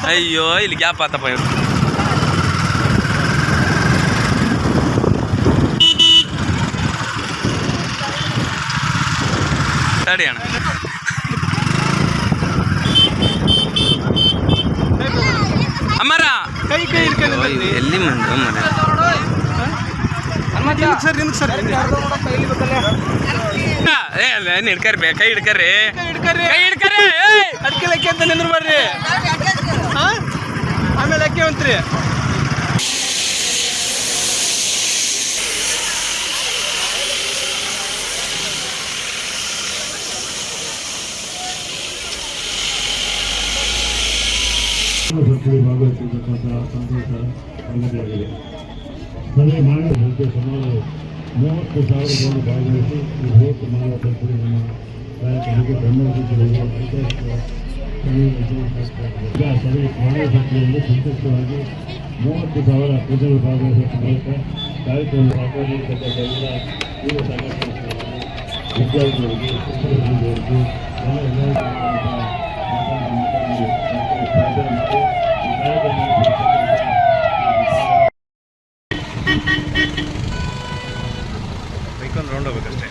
ಅಯ್ಯೋ ಇಲ್ಲಿ ಗ್ಯಾಪ್ ಆತಪ್ಪ ಇವ್ರು. ತಡಿ ಅಣ್ಣ. ಅಮ್ಮರ ಎಲ್ಲಿ ಮಂದು ಹಿಡ್ಕರ್ರಿ, ಕೈ ಹಿಡ್ಕರ್ರಿ, ಕೈ ಹಿಡ್ಕರ್ರಿ, ಅಡ್ಕೆ ಲೆಕ್ಕ ಅಂತ ನಿಂದ್ರ ಬರ್ರಿ, ಆಮೇಲೆ ಅಕ್ಕಿ ಅಂತ್ರಿ. ಭಾಗವಹಿಸಿರ್ತಕ್ಕಂಥ ಸಂತೋಷ ಸಂಗತಿಯಾಗಿದೆ. ಸಭೆ ಮಾನವ ಸಂಖ್ಯೆ ಸುಮಾರು 30,000 ಜನ ಭಾಗವಹಿಸಿ ಈ ಬೃಹತ್ ಮಾನವ ಸಂಖ್ಯೆ ನಮ್ಮ ಕಾರ್ಯಕ್ರಮಕ್ಕೆ ಬೆಂಬಲಿಸುತ್ತಿರುವ ಈಗ ಸಭೆ ಮಾನವ ಸಂಖ್ಯೆಯಲ್ಲಿ ಸಂತೋಷವಾಗಿ 30,000 ಪ್ರಜೆಗಳು ಭಾಗವಹಿಸುವ ಮೂಲಕ ಕಾರ್ಯಕ್ರಮ ಸಾಕಾಗಿರ್ತಕ್ಕಂಥ ಎಲ್ಲ ಯುವ ಸಂಘಟನೆಗಳಿಗೆ, ವಿದ್ಯಾರ್ಥಿಗಳಿಗೆ, ಶಿಕ್ಷಕರಿಗೆ ಬೈಕೊಂದು ರೌಂಡ್ ಹೋಗ್ಬೇಕಷ್ಟೇ.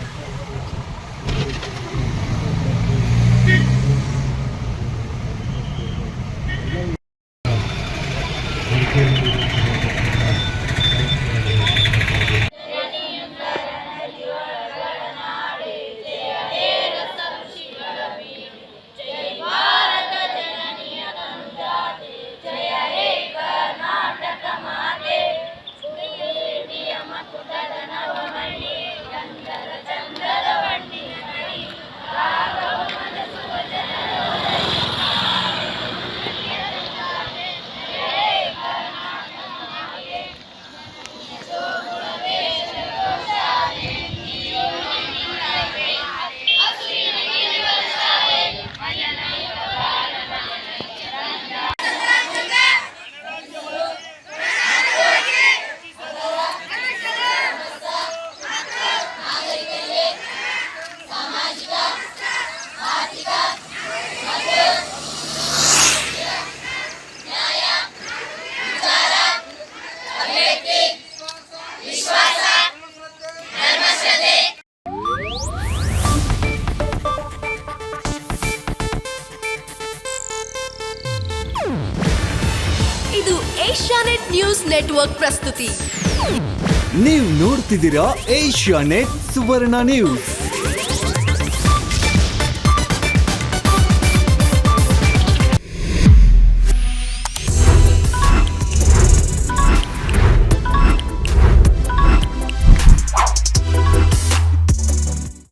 ಇದು ಏಷ್ಯಾನೆಟ್ ನ್ಯೂಸ್ ನೆಟ್ವರ್ಕ್ ಪ್ರಸ್ತುತಿ. ನೀವು ನೋಡ್ತಿದ್ದೀರಾ ಏಷ್ಯಾನೆಟ್ ಸುವರ್ಣ ನ್ಯೂಸ್.